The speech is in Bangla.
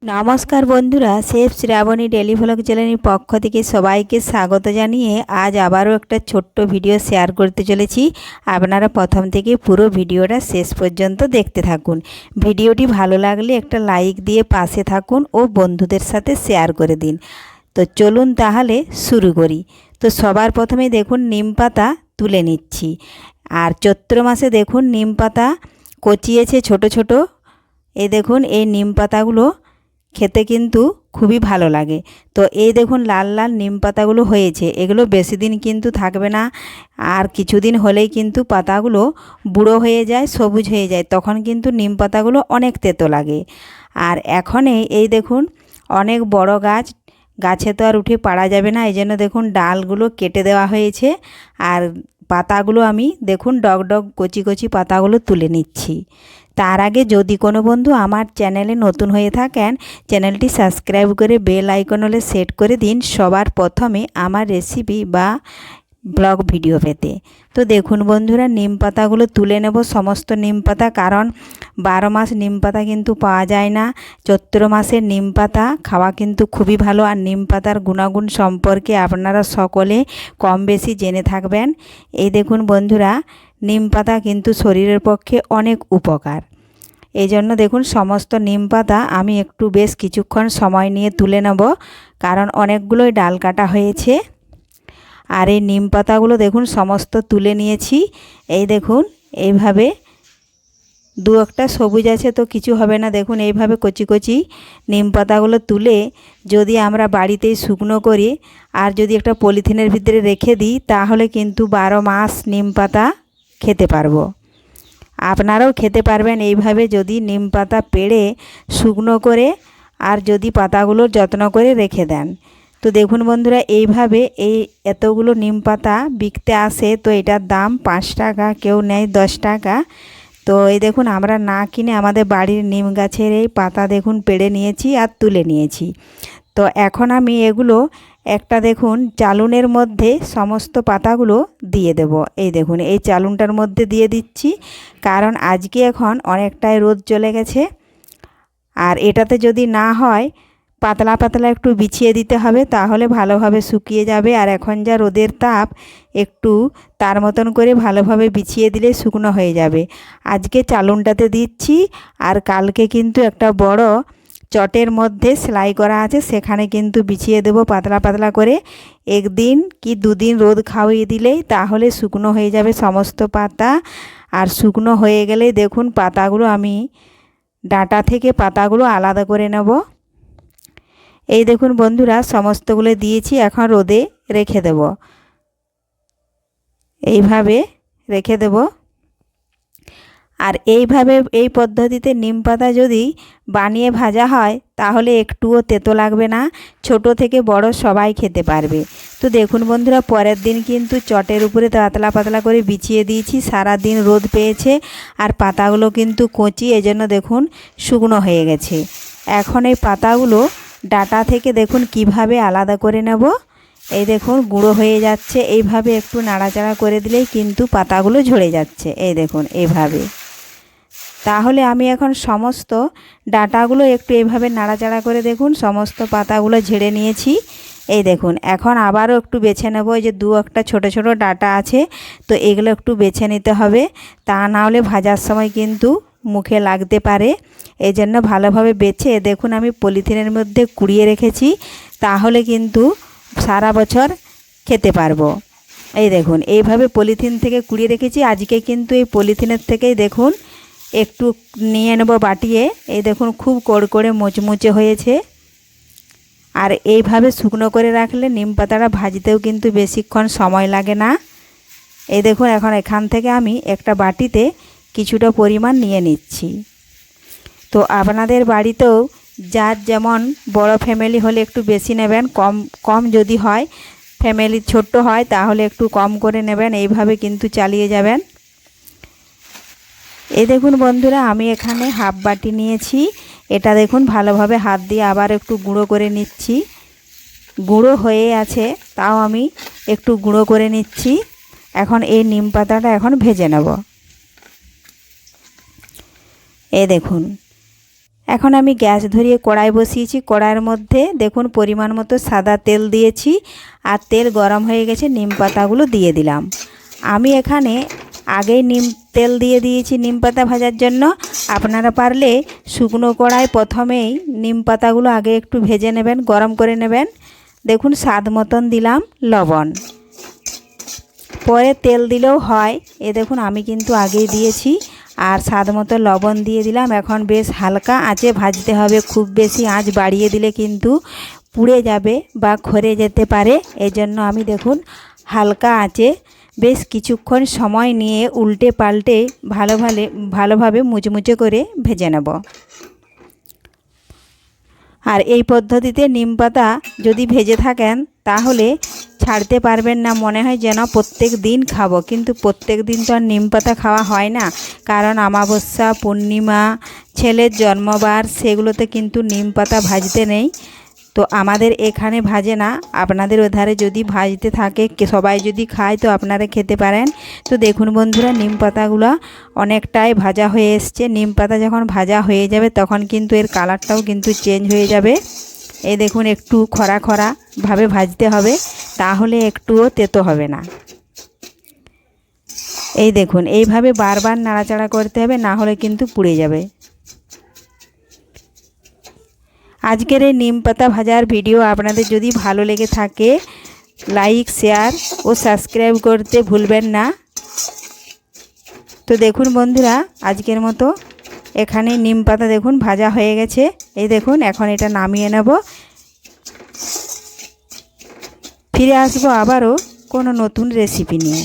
নমস্কার বন্ধুরা, শেফ শ্রাবণী ডেলি ভ্লগ চ্যানেলের পক্ষ থেকে সবাইকে স্বাগত জানিয়ে আজ আবারও একটা ছোট্ট ভিডিও শেয়ার করতে চলেছি। আপনারা প্রথম থেকে পুরো ভিডিওটা শেষ পর্যন্ত দেখতে থাকুন। ভিডিওটি ভালো লাগলে একটা লাইক দিয়ে পাশে থাকুন ও বন্ধুদের সাথে শেয়ার করে দিন। তো চলুন তাহলে শুরু করি। তো সবার প্রথমে দেখুন নিম পাতা তুলে নিচ্ছি। আর চৈত্র মাসে দেখুন নিম পাতা কচিয়েছে ছোট ছোট। এই দেখুন এই নিম পাতাগুলো খেতে কিন্তু খুবই ভালো লাগে। তো এই দেখুন লাল লাল নিম পাতাগুলো হয়েছে, এগুলো বেশি দিন কিন্তু থাকবে না, আর কিছুদিন হলেই কিন্তু পাতাগুলো বুড়ো হয়ে যায়, সবুজ হয়ে যায়, তখন কিন্তু নিম পাতাগুলো অনেক তেতো লাগে। আর এখনই এই দেখুন অনেক বড় গাছ, গাছে তো আর উঠে পাড়া যাবে না, এই জন্য দেখুন ডালগুলো কেটে দেওয়া হয়েছে। আর পাতাগুলো আমি দেখুন ডগ ডগ কচি কচি পাতাগুলো তুলে নিচ্ছি। তার আগে যদি কোনো বন্ধু আমার চ্যানেলে নতুন হয়ে থাকেন, চ্যানেলটি সাবস্ক্রাইব করে বেল আইকন হলে সেট করে দিন সবার প্রথমে আমার রেসিপি বা ব্লগ ভিডিও পেতে। তো দেখুন বন্ধুরা, নিম পাতাগুলো তুলে নেব সমস্ত নিম পাতা, কারণ 12 মাস নিম পাতা কিন্তু পাওয়া যায় না। চৈত্র মাসের নিম পাতা খাওয়া কিন্তু খুবই ভালো। আর নিম পাতার গুণাগুণ সম্পর্কে আপনারা সকলে কম বেশি জেনে থাকবেন। এই দেখুন বন্ধুরা, নিম পাতা কিন্তু শরীরের পক্ষে অনেক উপকার। এই জন্য দেখুন সমস্ত নিম পাতা আমি একটু বেশ কিছুক্ষণ সময় নিয়ে তুলে নেব, কারণ অনেকগুলোই ডাল কাটা হয়েছে। আর এই নিম পাতাগুলো দেখুন সমস্ত তুলে নিয়েছি। এই দেখুন এইভাবে দু একটা সবুজ আছে তো কিছু হবে না, দেখুন এইভাবে কচি কচি নিম পাতাগুলো তুলে যদি আমরা বাড়িতেই শুকনো করি আর যদি একটা পলিথিনের ভিতরে রেখে দিই, তাহলে কিন্তু 12 মাস নিম পাতা খেতে পারবো। আপনারাও খেতে পারবেন এইভাবে, যদি নিম পাতা পেড়ে শুকনো করে আর যদি পাতাগুলো যত্ন করে রেখে দেন। তো দেখুন বন্ধুরা, এইভাবে এই এতগুলো নিম পাতা বিকতে আসে, তো এটার দাম 5 টাকা, কেউ নেয় 10 টাকা। তো এই দেখুন আমরা না কিনে আমাদের বাড়ির নিম গাছের এই পাতা দেখুন পেড়ে নিয়েছি আর তুলে নিয়েছি। তো এখন আমি এগুলো একটা দেখুন চালুনের মধ্যে সমস্ত পাতাগুলো দিয়ে দেব। এই দেখুন এই চালুনটার মধ্যে দিয়ে দিচ্ছি, কারণ আজকে এখন অনেকটাই রোদ চলে গেছে। আর এটাতে যদি না হয় পাতলা পাতলা একটু বিছিয়ে দিতে হবে, তাহলে ভালোভাবে শুকিয়ে যাবে। আর এখন যা রোদের তাপ, একটু তার মতন করে ভালোভাবে বিছিয়ে দিলে শুকনো হয়ে যাবে। আজকে চালুনটাতে দিচ্ছি, আর কালকে কিন্তু একটা বড় চটের মধ্যে সেলাই করা আছে, সেখানে কিন্তু বিছিয়ে দেবো পাতলা পাতলা করে। একদিন কি দুদিন রোদ খাওয়িয়ে দিলেই তাহলে শুকনো হয়ে যাবে সমস্ত পাতা। আর শুকনো হয়ে গেলে দেখুন পাতাগুলো আমি ডাঁটা থেকে পাতাগুলো আলাদা করে নেব। এই দেখুন বন্ধুরা সমস্তগুলো দিয়েছি, এখন রোদে রেখে দেব, এইভাবে রেখে দেব। আর এইভাবে এই পদ্ধতিতে নিম পাতা যদি বানিয়ে ভাজা হয়, তাহলে একটুও তেতো লাগবে না, ছোট থেকে বড় সবাই খেতে পারবে। তো দেখুন বন্ধুরা, পরের দিন কিন্তু চটের উপরে পাতলা পাতলা করে বিছিয়ে দিয়েছি, সারা দিন রোদ পেয়েছে আর পাতাগুলো কিন্তু কচি, এজন্য দেখুন শুকনো হয়ে গেছে। এখন এই পাতাগুলো ডাঁটা থেকে দেখুন কিভাবে আলাদা করে নেব। এই দেখুন গুঁড়ো হয়ে যাচ্ছে, এইভাবে একটু নাড়াচাড়া করে দিলেই কিন্তু পাতাগুলো ঝরে যাচ্ছে। এই দেখুন এইভাবে। তাহলে আমি এখন সমস্ত ডাঁটাগুলো একটু এইভাবে নাড়াচাড়া করে দেখুন সমস্ত পাতাগুলো ঝেড়ে নিয়েছি। এই দেখুন এখন আবারও একটু বেছে নেব, এই যে দু একটা ছোট ছোট ডাঁটা আছে, তো এগুলো একটু বেছে নিতে হবে, তা না হলে ভাজার সময় কিন্তু মুখে লাগতে পারে। এই জন্য ভালোভাবে বেছে দেখুন আমি পলিথিনের মধ্যে কুড়িয়ে রেখেছি, তাহলে কিন্তু সারা বছর খেতে পারবো। এই দেখুন এইভাবে পলিথিন থেকে কুড়িয়ে রেখেছি। আজকে কিন্তু এই পলিথিনের থেকেই দেখুন একটু নিয়ে নেব বাটিয়ে। এই দেখুন খুব কড়কড়ে মুচমুচে হয়েছে। আর এইভাবে শুকনো করে রাখলে নিম পাতাটা ভাজতেও কিন্তু বেশিক্ষণ সময় লাগে না। এই দেখুন এখন এখান থেকে আমি একটা বাটিতে কিছুটা পরিমাণ নিয়ে নিচ্ছি। তো আপনাদের বাড়িতেও যার যেমন বড় ফ্যামিলি হলে একটু বেশি নেবেন, কম কম যদি হয় ফ্যামিলি ছোট্ট হয় তাহলে একটু কম করে নেবেন, এইভাবে কিন্তু চালিয়ে যাবেন। এই দেখুন বন্ধুরা, আমি এখানে হাফ বাটি নিয়েছি, এটা দেখুন ভালোভাবে হাত দিয়ে আবার একটু গুঁড়ো করে নিচ্ছি। গুঁড়ো হয়ে আছে, তাও আমি একটু গুঁড়ো করে নিচ্ছি। এখন এই নিম পাতাটা এখন ভেজে নেব। এই দেখুন এখন আমি গ্যাস ধরিয়ে কড়াই বসিয়েছি। কড়াইয়ের মধ্যে দেখুন পরিমাণ মতো সাদা তেল দিয়েছি, আর তেল গরম হয়ে গেছে, নিম পাতাগুলো দিয়ে দিলাম। আমি এখানে আগেই তেল দিয়ে দিয়েছি নিম পাতা ভাজার জন্য। আপনারা পারলে শুকনো কড়াই প্রথমেই নিম পাতাগুলো আগে একটু ভেজে নেবেন, গরম করে নেবেন। দেখুন স্বাদ মতন দিলাম লবণ, পরে তেল দিলেও হয়। দেখুন আমি কিন্তু আগেই দিয়েছি। আর স্বাদ মতো লবণ দিয়ে দিলাম। এখন বেশ হালকা আঁচে ভাজতে হবে, খুব বেশি আঁচ বাড়িয়ে দিলে কিন্তু পুড়ে যাবে বা খরে যেতে পারে। এজন্য আমি দেখুন হালকা আঁচে বেশ কিছুক্ষণ সময় নিয়ে উল্টে পাল্টে ভালোভাবে মুচমুচে করে ভেজে নেব। আর এই পদ্ধতিতে নিম পাতা যদি ভেজে থাকেন তাহলে ছাড়তে পারবেন না, মনে হয় যেন প্রত্যেক দিন খাবো। কিন্তু প্রত্যেক দিন তো আর নিম পাতা খাওয়া হয় না, কারণ অমাবস্যা, পূর্ণিমা, ছেলের জন্মবার সেগুলোতে কিন্তু নিম পাতা ভাজতে নেই। তো আমাদের এখানে ভাজে না, আপনাদের ওধারে যদি ভাজতে থাকে, সবাই যদি খায় তো আপনারা খেতে পারেন। তো দেখুন বন্ধুরা, নিম পাতাগুলো অনেকটাই ভাজা হয়ে এসছে। নিম পাতা যখন ভাজা হয়ে যাবে তখন কিন্তু এর কালারটাও কিন্তু চেঞ্জ হয়ে যাবে। এই দেখুন একটু খরা খরা ভাবে ভাজতে হবে, তাহলে একটুও তেতো হবে না। এই দেখুন এইভাবে বারবার নাড়াচাড়া করতে হবে, না হলে কিন্তু পুড়ে যাবে। আজকের এই নিম পাতা ভাজার ভিডিও আপনাদের যদি ভালো লেগে থাকে, লাইক, শেয়ার ও সাবস্ক্রাইব করতে ভুলবেন না। তো দেখুন বন্ধুরা, আজকের মতো এখানে নিম পাতা দেখুন ভাজা হয়ে গেছে। এই দেখুন এখন এটা নামিয়ে নেব। ফিরে আসবো আবারও কোনো নতুন রেসিপি নিয়ে।